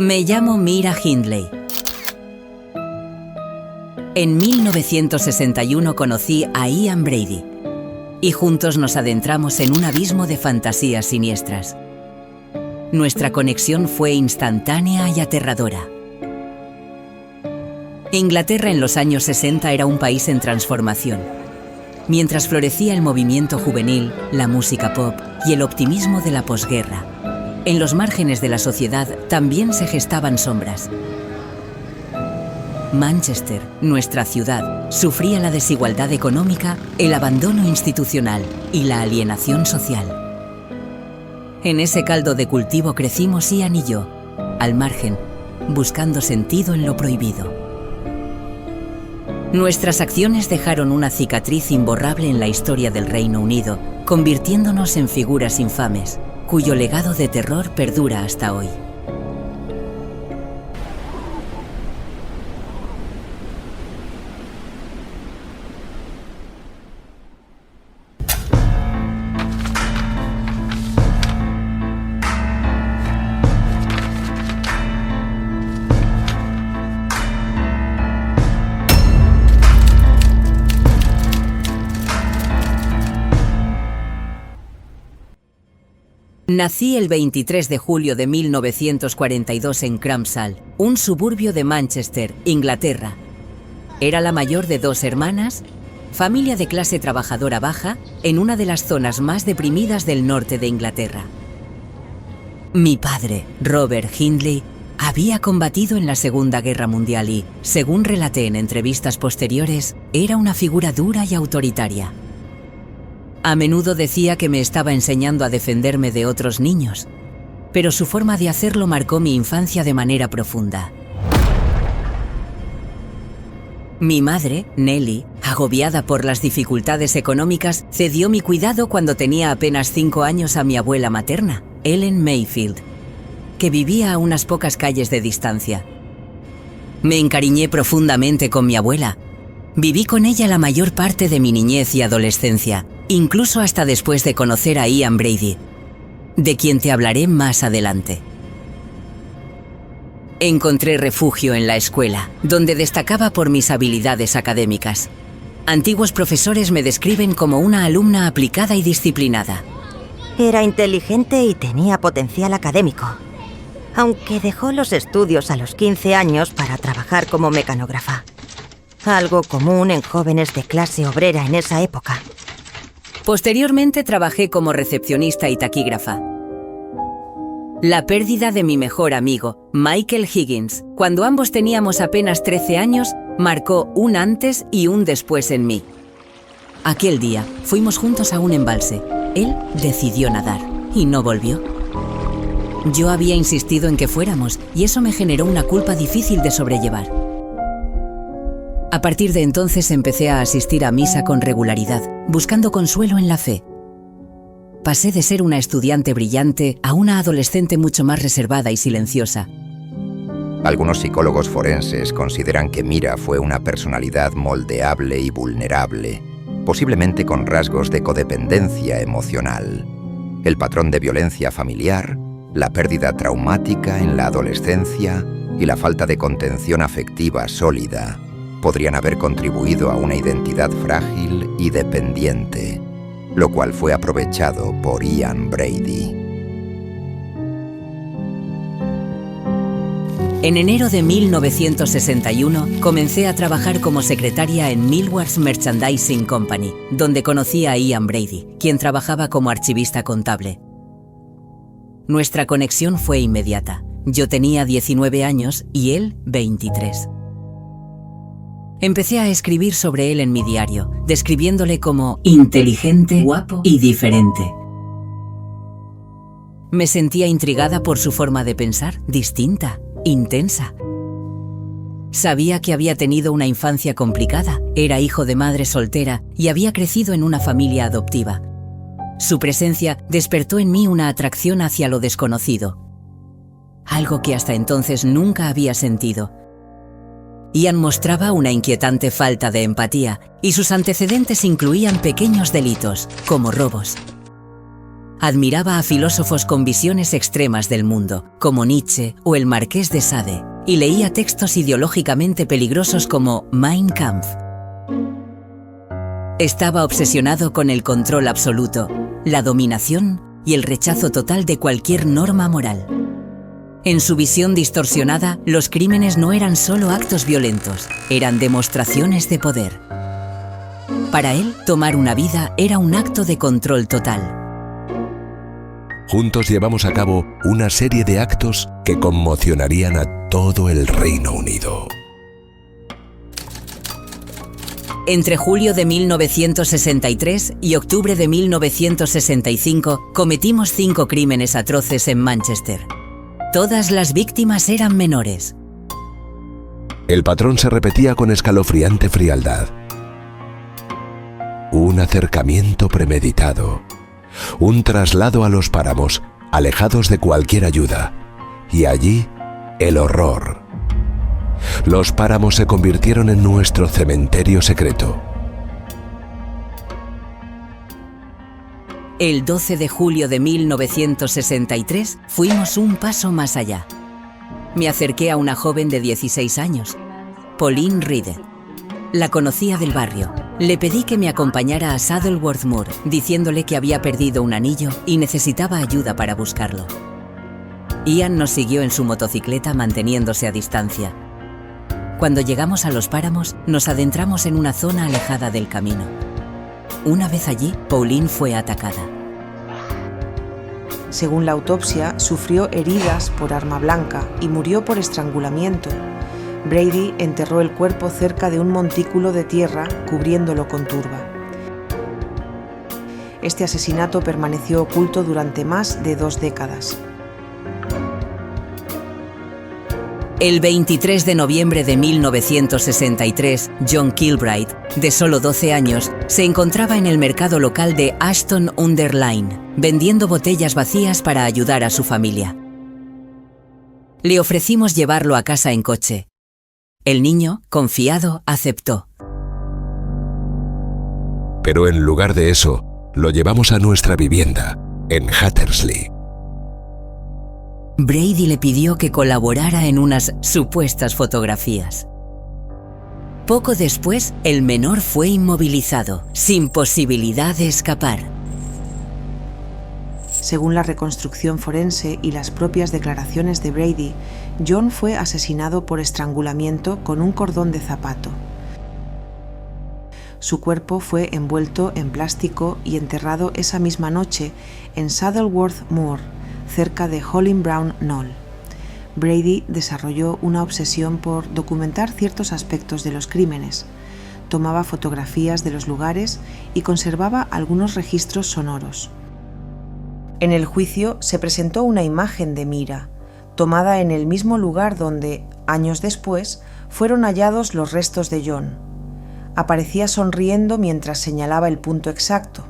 Me llamo Mira Hindley. En 1961 conocí a Ian Brady y juntos nos adentramos en un abismo de fantasías siniestras. Nuestra conexión fue instantánea y aterradora. Inglaterra en los años 60 era un país en transformación. Mientras florecía el movimiento juvenil, la música pop y el optimismo de la posguerra, en los márgenes de la sociedad también se gestaban sombras. Manchester, nuestra ciudad, sufría la desigualdad económica, el abandono institucional y la alienación social. En ese caldo de cultivo crecimos Ian y yo, al margen, buscando sentido en lo prohibido. Nuestras acciones dejaron una cicatriz imborrable en la historia del Reino Unido, convirtiéndonos en figuras infames, cuyo legado de terror perdura hasta hoy. Nací el 23 de julio de 1942 en Cramsall, un suburbio de Manchester, Inglaterra. Era la mayor de 2 hermanas, familia de clase trabajadora baja, en una de las zonas más deprimidas del norte de Inglaterra. Mi padre, Robert Hindley, había combatido en la Segunda Guerra Mundial y, según relaté en entrevistas posteriores, era una figura dura y autoritaria. A menudo decía que me estaba enseñando a defenderme de otros niños, pero su forma de hacerlo marcó mi infancia de manera profunda. Mi madre, Nellie, agobiada por las dificultades económicas, cedió mi cuidado cuando tenía apenas 5 años a mi abuela materna, Ellen Mayfield, que vivía a unas pocas calles de distancia. Me encariñé profundamente con mi abuela. Viví con ella la mayor parte de mi niñez y adolescencia, incluso hasta después de conocer a Ian Brady, de quien te hablaré más adelante. Encontré refugio en la escuela, donde destacaba por mis habilidades académicas. Antiguos profesores me describen como una alumna aplicada y disciplinada. Era inteligente y tenía potencial académico, aunque dejó los estudios a los 15 años para trabajar como mecanógrafa. Algo común en jóvenes de clase obrera en esa época. Posteriormente trabajé como recepcionista y taquígrafa. La pérdida de mi mejor amigo, Michael Higgins, cuando ambos teníamos apenas 13 años, marcó un antes y un después en mí. Aquel día fuimos juntos a un embalse. Él decidió nadar y no volvió. Yo había insistido en que fuéramos y eso me generó una culpa difícil de sobrellevar. A partir de entonces empecé a asistir a misa con regularidad, buscando consuelo en la fe. Pasé de ser una estudiante brillante a una adolescente mucho más reservada y silenciosa. Algunos psicólogos forenses consideran que Mira fue una personalidad moldeable y vulnerable, posiblemente con rasgos de codependencia emocional. El patrón de violencia familiar, la pérdida traumática en la adolescencia y la falta de contención afectiva sólida podrían haber contribuido a una identidad frágil y dependiente, lo cual fue aprovechado por Ian Brady. En enero de 1961 comencé a trabajar como secretaria en Millwards Merchandising Company, donde conocí a Ian Brady, quien trabajaba como archivista contable. Nuestra conexión fue inmediata. Yo tenía 19 años y él 23. Empecé a escribir sobre él en mi diario, describiéndole como inteligente, guapo y diferente. Me sentía intrigada por su forma de pensar, distinta, intensa. Sabía que había tenido una infancia complicada, era hijo de madre soltera y había crecido en una familia adoptiva. Su presencia despertó en mí una atracción hacia lo desconocido, algo que hasta entonces nunca había sentido. Ian mostraba una inquietante falta de empatía y sus antecedentes incluían pequeños delitos, como robos. Admiraba a filósofos con visiones extremas del mundo, como Nietzsche o el Marqués de Sade, y leía textos ideológicamente peligrosos como Mein Kampf. Estaba obsesionado con el control absoluto, la dominación y el rechazo total de cualquier norma moral. En su visión distorsionada, los crímenes no eran solo actos violentos, eran demostraciones de poder. Para él, tomar una vida era un acto de control total. Juntos llevamos a cabo una serie de actos que conmocionarían a todo el Reino Unido. Entre julio de 1963 y octubre de 1965 cometimos 5 crímenes atroces en Manchester. Todas las víctimas eran menores. El patrón se repetía con escalofriante frialdad. Un acercamiento premeditado. Un traslado a los páramos, alejados de cualquier ayuda. Y allí, el horror. Los páramos se convirtieron en nuestro cementerio secreto. El 12 de julio de 1963 fuimos un paso más allá. Me acerqué a una joven de 16 años, Pauline Reade. La conocía del barrio. Le pedí que me acompañara a Saddleworth Moor, diciéndole que había perdido un anillo y necesitaba ayuda para buscarlo. Ian nos siguió en su motocicleta manteniéndose a distancia. Cuando llegamos a los páramos, nos adentramos en una zona alejada del camino. Una vez allí, Pauline fue atacada. Según la autopsia, sufrió heridas por arma blanca y murió por estrangulamiento. Brady enterró el cuerpo cerca de un montículo de tierra, cubriéndolo con turba. Este asesinato permaneció oculto durante más de 2 décadas. El 23 de noviembre de 1963, John Kilbride, de solo 12 años, se encontraba en el mercado local de Ashton-under-Lyne, vendiendo botellas vacías para ayudar a su familia. Le ofrecimos llevarlo a casa en coche. El niño, confiado, aceptó. Pero en lugar de eso, lo llevamos a nuestra vivienda, en Hattersley. Brady le pidió que colaborara en unas supuestas fotografías. Poco después, el menor fue inmovilizado, sin posibilidad de escapar. Según la reconstrucción forense y las propias declaraciones de Brady, John fue asesinado por estrangulamiento con un cordón de zapato. Su cuerpo fue envuelto en plástico y enterrado esa misma noche en Saddleworth Moor, cerca de Holling Brown Knoll. Brady desarrolló una obsesión por documentar ciertos aspectos de los crímenes. Tomaba fotografías de los lugares y conservaba algunos registros sonoros. En el juicio se presentó una imagen de Mira, tomada en el mismo lugar donde, años después, fueron hallados los restos de John. Aparecía sonriendo mientras señalaba el punto exacto.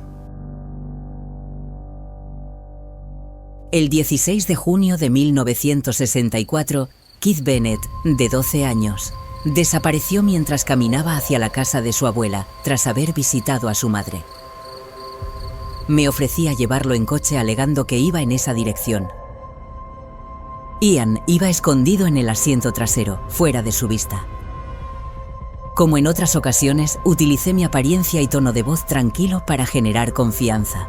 El 16 de junio de 1964, Keith Bennett, de 12 años, desapareció mientras caminaba hacia la casa de su abuela, tras haber visitado a su madre. Me ofrecí a llevarlo en coche alegando que iba en esa dirección. Ian iba escondido en el asiento trasero, fuera de su vista. Como en otras ocasiones, utilicé mi apariencia y tono de voz tranquilo para generar confianza.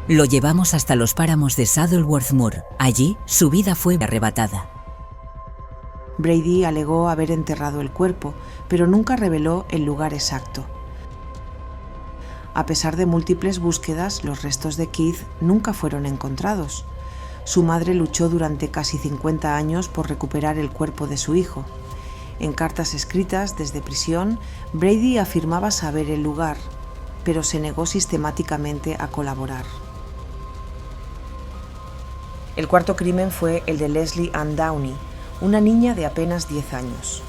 Lo llevamos hasta los páramos de Saddleworth Moor. Allí, su vida fue arrebatada. Brady alegó haber enterrado el cuerpo, pero nunca reveló el lugar exacto. A pesar de múltiples búsquedas, los restos de Keith nunca fueron encontrados. Su madre luchó durante casi 50 años por recuperar el cuerpo de su hijo. En cartas escritas desde prisión, Brady afirmaba saber el lugar, pero se negó sistemáticamente a colaborar. El cuarto crimen fue el de Leslie Ann Downey, una niña de apenas 10 años.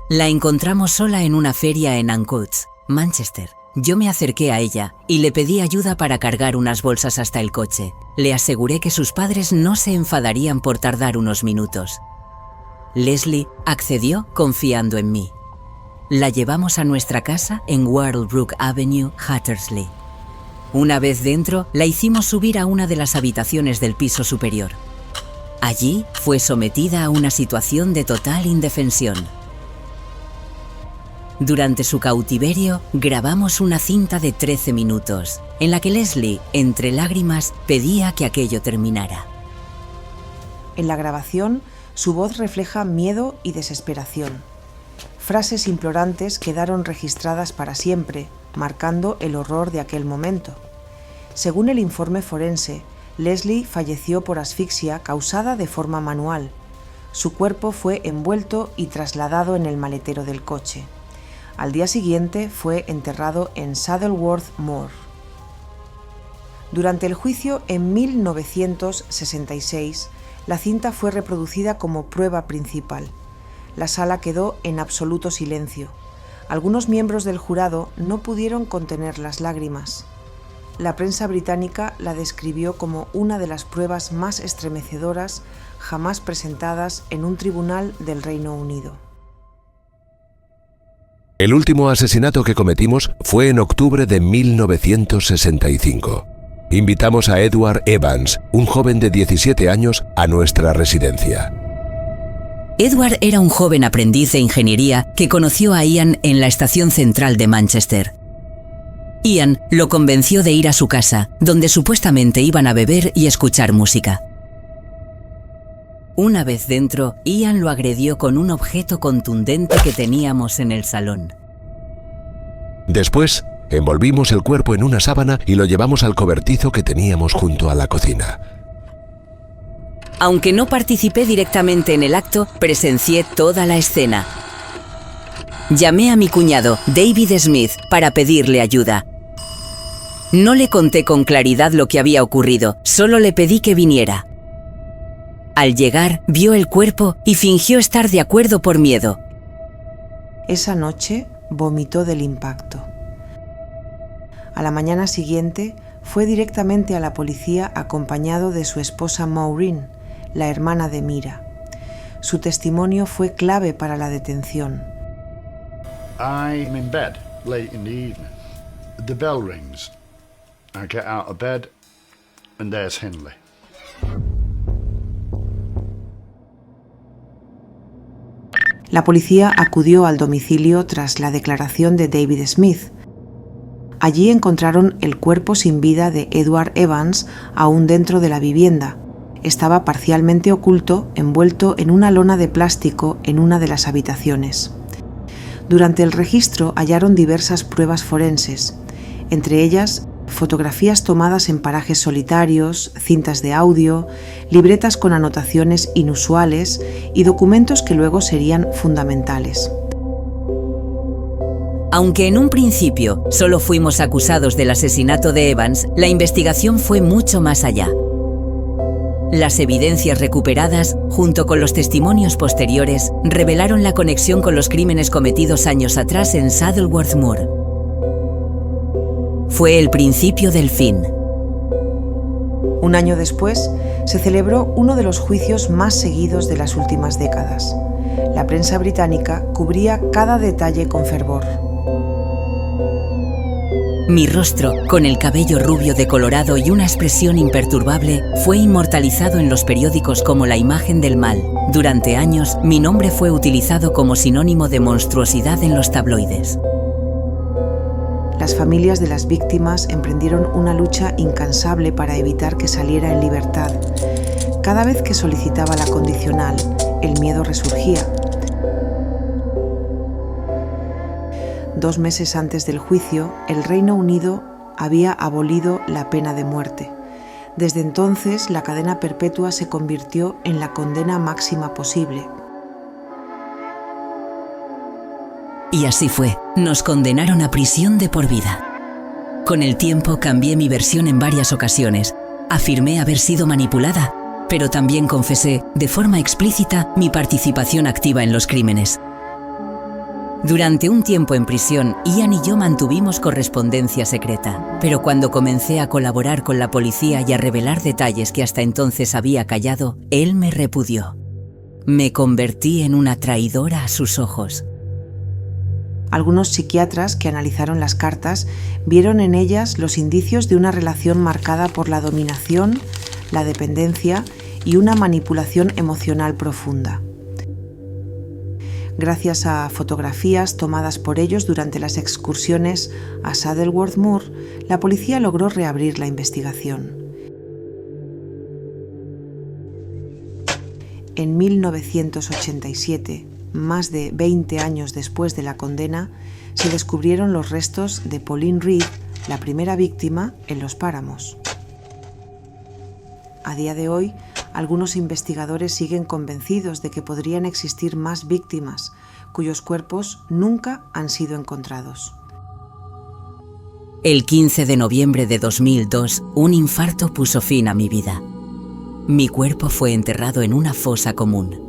La encontramos sola en una feria en Ancoats, Manchester. Yo me acerqué a ella y le pedí ayuda para cargar unas bolsas hasta el coche. Le aseguré que sus padres no se enfadarían por tardar unos minutos. Leslie accedió confiando en mí. La llevamos a nuestra casa en Whorlbrook Avenue, Hattersley. Una vez dentro, la hicimos subir a una de las habitaciones del piso superior. Allí fue sometida a una situación de total indefensión. Durante su cautiverio, grabamos una cinta de 13 minutos, en la que Leslie, entre lágrimas, pedía que aquello terminara. En la grabación, su voz refleja miedo y desesperación. Frases implorantes quedaron registradas para siempre, marcando el horror de aquel momento. Según el informe forense, Leslie falleció por asfixia causada de forma manual. Su cuerpo fue envuelto y trasladado en el maletero del coche. Al día siguiente fue enterrado en Saddleworth Moor. Durante el juicio en 1966, la cinta fue reproducida como prueba principal. La sala quedó en absoluto silencio. Algunos miembros del jurado no pudieron contener las lágrimas. La prensa británica la describió como una de las pruebas más estremecedoras jamás presentadas en un tribunal del Reino Unido. El último asesinato que cometimos fue en octubre de 1965. Invitamos a Edward Evans, un joven de 17 años, a nuestra residencia. Edward era un joven aprendiz de ingeniería que conoció a Ian en la estación central de Manchester. Ian lo convenció de ir a su casa, donde supuestamente iban a beber y escuchar música. Una vez dentro, Ian lo agredió con un objeto contundente que teníamos en el salón. Después, envolvimos el cuerpo en una sábana y lo llevamos al cobertizo que teníamos junto a la cocina. Aunque no participé directamente en el acto, presencié toda la escena. Llamé a mi cuñado, David Smith, para pedirle ayuda. No le conté con claridad lo que había ocurrido, solo le pedí que viniera. Al llegar, vio el cuerpo y fingió estar de acuerdo por miedo. Esa noche vomitó del impacto. A la mañana siguiente fue directamente a la policía acompañado de su esposa Maureen, la hermana de Mira. Su testimonio fue clave para la detención. I'm in bed late in the evening. The bell rings. I get out of bed and there's Hindley. La policía acudió al domicilio tras la declaración de David Smith. Allí encontraron el cuerpo sin vida de Edward Evans aún dentro de la vivienda. Estaba parcialmente oculto, envuelto en una lona de plástico en una de las habitaciones. Durante el registro hallaron diversas pruebas forenses, entre ellas fotografías tomadas en parajes solitarios, cintas de audio, libretas con anotaciones inusuales y documentos que luego serían fundamentales. Aunque en un principio solo fuimos acusados del asesinato de Evans, la investigación fue mucho más allá. Las evidencias recuperadas, junto con los testimonios posteriores, revelaron la conexión con los crímenes cometidos años atrás en Saddleworth Moor. Fue el principio del fin. Un año después, se celebró uno de los juicios más seguidos de las últimas décadas. La prensa británica cubría cada detalle con fervor. Mi rostro, con el cabello rubio decolorado y una expresión imperturbable, fue inmortalizado en los periódicos como la imagen del mal. Durante años, mi nombre fue utilizado como sinónimo de monstruosidad en los tabloides. Las familias de las víctimas emprendieron una lucha incansable para evitar que saliera en libertad. Cada vez que solicitaba la condicional, el miedo resurgía. 2 meses antes del juicio, el Reino Unido había abolido la pena de muerte. Desde entonces, la cadena perpetua se convirtió en la condena máxima posible. Y así fue, nos condenaron a prisión de por vida. Con el tiempo cambié mi versión en varias ocasiones. Afirmé haber sido manipulada, pero también confesé, de forma explícita, mi participación activa en los crímenes. Durante un tiempo en prisión, Ian y yo mantuvimos correspondencia secreta, pero cuando comencé a colaborar con la policía y a revelar detalles que hasta entonces había callado, él me repudió. Me convertí en una traidora a sus ojos. Algunos psiquiatras que analizaron las cartas vieron en ellas los indicios de una relación marcada por la dominación, la dependencia y una manipulación emocional profunda. Gracias a fotografías tomadas por ellos durante las excursiones a Saddleworth Moor, la policía logró reabrir la investigación. En 1987, más de 20 años después de la condena, se descubrieron los restos de Pauline Reed, la primera víctima, en los páramos. A día de hoy, algunos investigadores siguen convencidos de que podrían existir más víctimas, cuyos cuerpos nunca han sido encontrados. El 15 de noviembre de 2002, un infarto puso fin a mi vida. Mi cuerpo fue enterrado en una fosa común.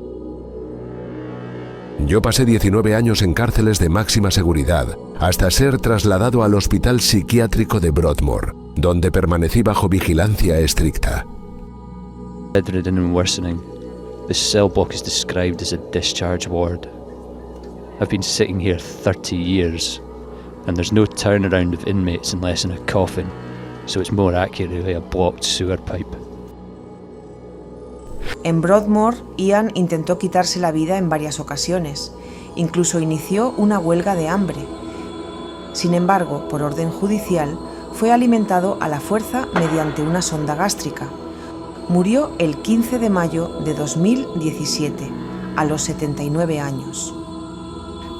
Yo pasé 19 años en cárceles de máxima seguridad, hasta ser trasladado al Hospital Psiquiátrico de Broadmoor, donde permanecí bajo vigilancia estricta. Bedridden and worsening. The cell block is described as a discharge ward. I've been sitting here 30 years, and there's no turnaround of inmates unless in a coffin, so it's more accurately a blocked sewer pipe. En Broadmoor, Ian intentó quitarse la vida en varias ocasiones. Incluso inició una huelga de hambre. Sin embargo, por orden judicial, fue alimentado a la fuerza mediante una sonda gástrica. Murió el 15 de mayo de 2017, a los 79 años.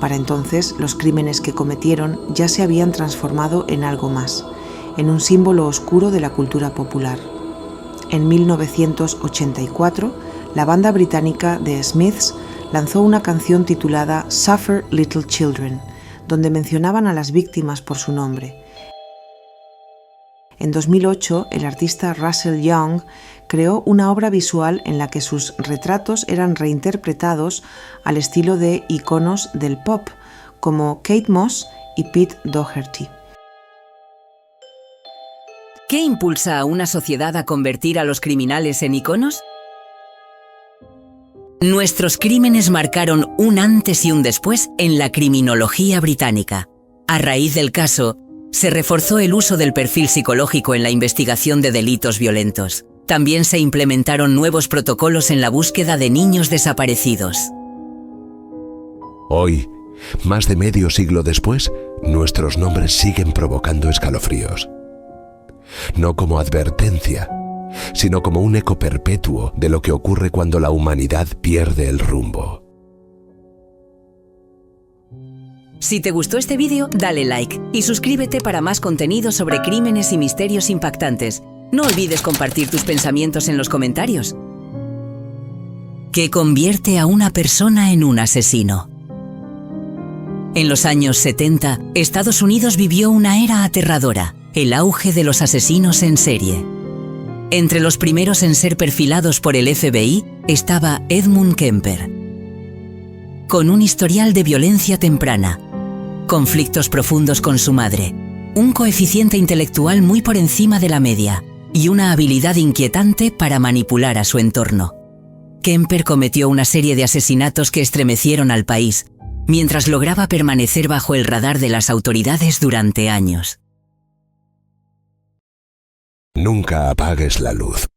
Para entonces, los crímenes que cometieron ya se habían transformado en algo más, en un símbolo oscuro de la cultura popular. En 1984, la banda británica The Smiths lanzó una canción titulada Suffer Little Children, donde mencionaban a las víctimas por su nombre. En 2008, el artista Russell Young creó una obra visual en la que sus retratos eran reinterpretados al estilo de iconos del pop, como Kate Moss y Pete Doherty. ¿Qué impulsa a una sociedad a convertir a los criminales en iconos? Nuestros crímenes marcaron un antes y un después en la criminología británica. A raíz del caso, se reforzó el uso del perfil psicológico en la investigación de delitos violentos. También se implementaron nuevos protocolos en la búsqueda de niños desaparecidos. Hoy, más de medio siglo después, nuestros nombres siguen provocando escalofríos. No como advertencia, sino como un eco perpetuo de lo que ocurre cuando la humanidad pierde el rumbo. Si te gustó este vídeo, dale like y suscríbete para más contenido sobre crímenes y misterios impactantes. No olvides compartir tus pensamientos en los comentarios. ¿Qué convierte a una persona en un asesino? En los años 70, Estados Unidos vivió una era aterradora, el auge de los asesinos en serie. Entre los primeros en ser perfilados por el FBI estaba Edmund Kemper. Con un historial de violencia temprana, conflictos profundos con su madre, un coeficiente intelectual muy por encima de la media y una habilidad inquietante para manipular a su entorno. Kemper cometió una serie de asesinatos que estremecieron al país, mientras lograba permanecer bajo el radar de las autoridades durante años. Nunca apagues la luz.